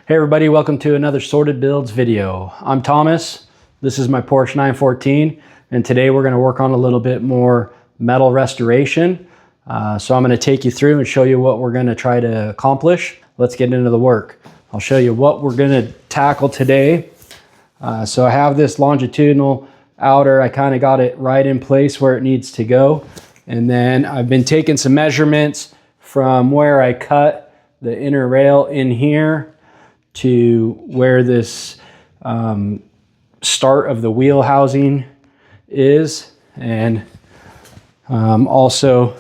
Hey everybody, welcome to another Sorted Builds video. I'm Thomas, this is my Porsche 914, and today we're going to work on a little bit more metal restoration. So I'm going to take you through and show you what we're going to try to accomplish. Let's get into the work. I'll show you what we're going to tackle today. So I have this longitudinal outer, I kind of got it right in place where it needs to go. And then I've been taking some measurements from where I cut the inner rail in here to where this start of the wheel housing is. And also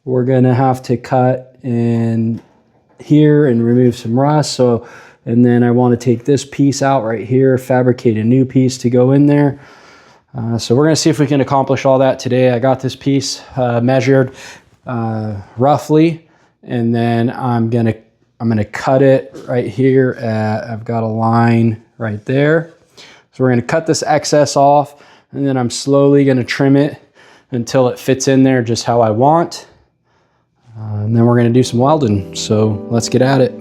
we're gonna have to cut in here and remove some rust. And then I want to take this piece out right here, fabricate a new piece to go in there. So we're gonna see if we can accomplish all that today. I got this piece measured roughly, and then I'm gonna cut it right here I've got a line right there. So we're gonna cut this excess off, and then I'm slowly gonna trim it until it fits in there just how I want. And then we're gonna do some welding. So let's get at it.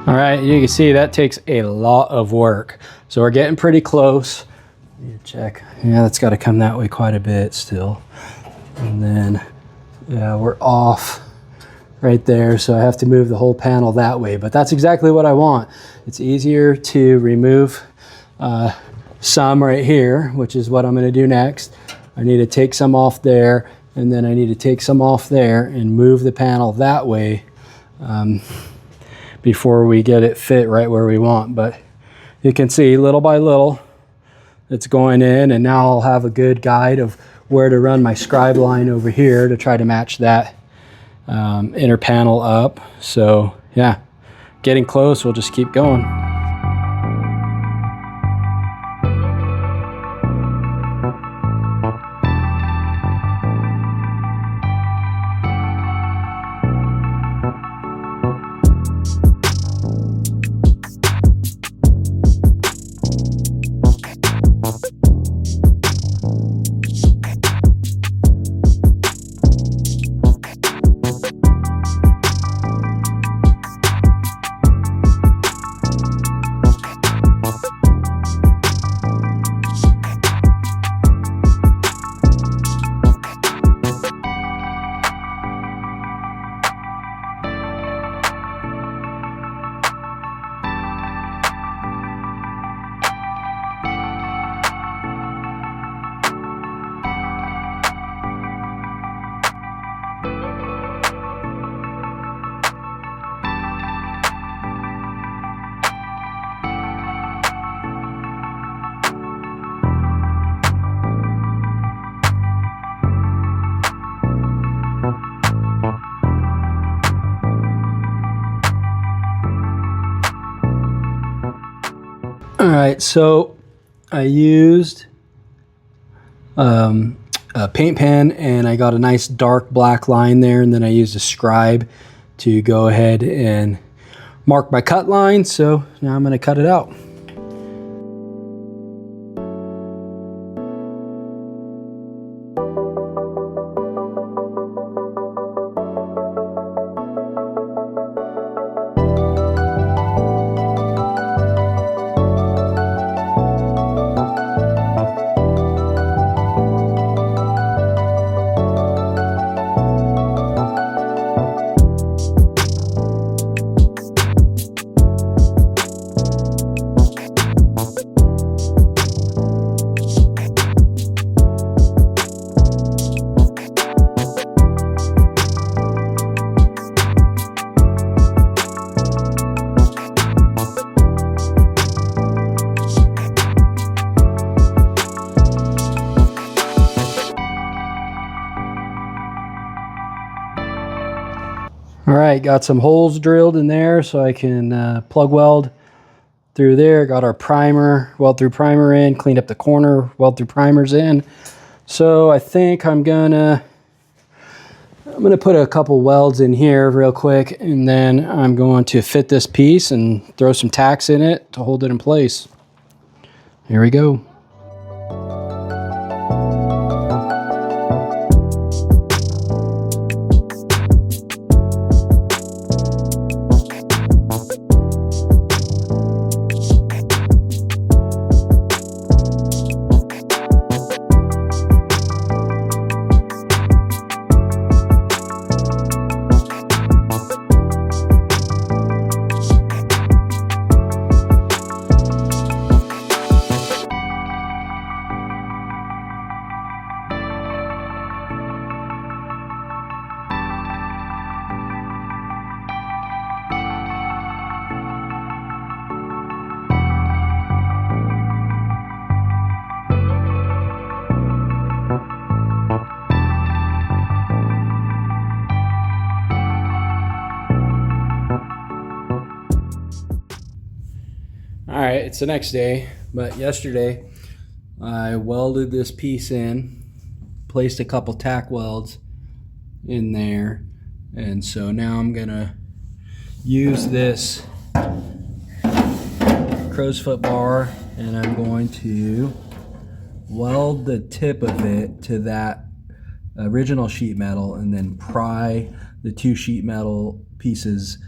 All right, you can see that takes a lot of work. So we're getting pretty close. Check. Yeah, that's got to come that way quite a bit still. And then, yeah, we're off right there. So I have to move the whole panel that way, but that's exactly what I want. It's easier to remove some right here, which is what I'm going to do next. I need to take some off there, and then I need to take some off there and move the panel that way. Before we get it fit right where we want. But you can see little by little it's going in, and now I'll have a good guide of where to run my scribe line over here to try to match that inner panel up. So yeah, getting close, we'll just keep going. All right, so I used a paint pen and I got a nice dark black line there, and then I used a scribe to go ahead and mark my cut line. So now I'm going to cut it out. All right, got some holes drilled in there so I can plug weld through there. Got our primer, weld through primer in, cleaned up the corner, weld through primers in. So I think I'm gonna put a couple welds in here real quick, and then I'm going to fit this piece and throw some tacks in it to hold it in place. Here we go. All right, it's the next day, but yesterday I welded this piece in, placed a couple tack welds in there, and so now I'm gonna use this crow's foot bar and I'm going to weld the tip of it to that original sheet metal and then pry the two sheet metal pieces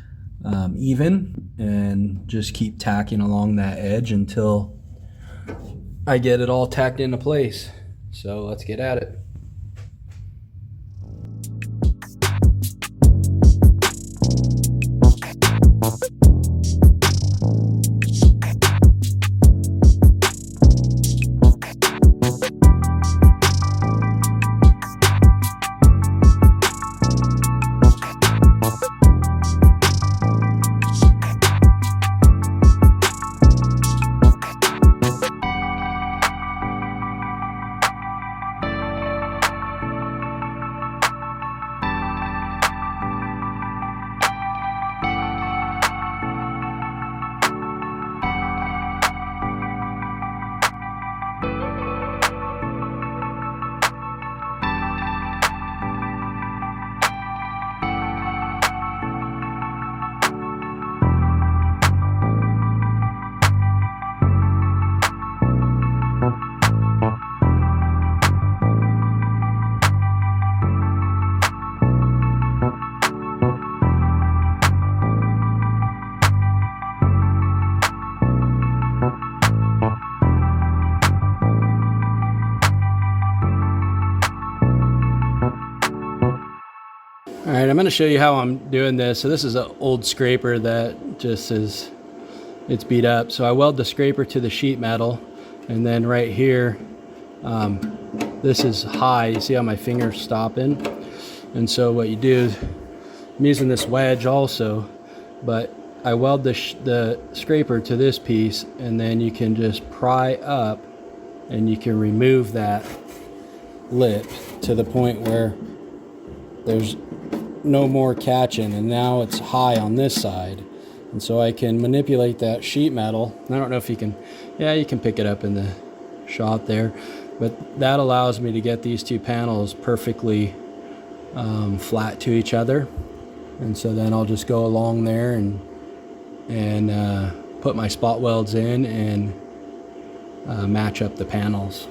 even, and just keep tacking along that edge until I get it all tacked into place. So let's get at it. All right, I'm going to show you how I'm doing this. So this is an old scraper that just is, it's beat up. So I weld the scraper to the sheet metal, and then right here, this is high. You see how my finger's stopping? And so what you do is, I'm using this wedge also, but I weld the scraper to this piece, and then you can just pry up and you can remove that lip to the point where there's no more catching, and now it's high on this side, and so I can manipulate that sheet metal. I don't know if you can Yeah, you can pick it up in the shot there, but that allows me to get these two panels perfectly flat to each other. And so then I'll just go along there and put my spot welds in and match up the panels.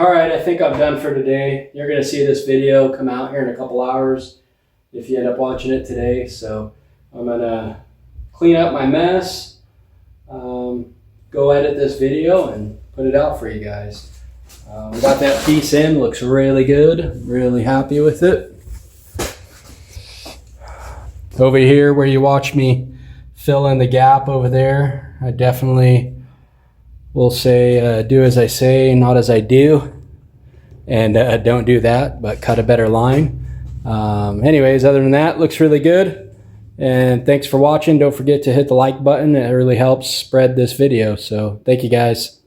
All right, I think I'm done for today. You're gonna see this video come out here in a couple hours if you end up watching it today. So I'm gonna clean up my mess, go edit this video and put it out for you guys. We got that piece in, looks really good. Really happy with it. Over here where you watch me fill in the gap over there, I definitely will say do as I say, not as I do. And don't do that, but cut a better line. Anyways, other than that, looks really good. And thanks for watching. Don't forget to hit the like button. It really helps spread this video. So thank you guys.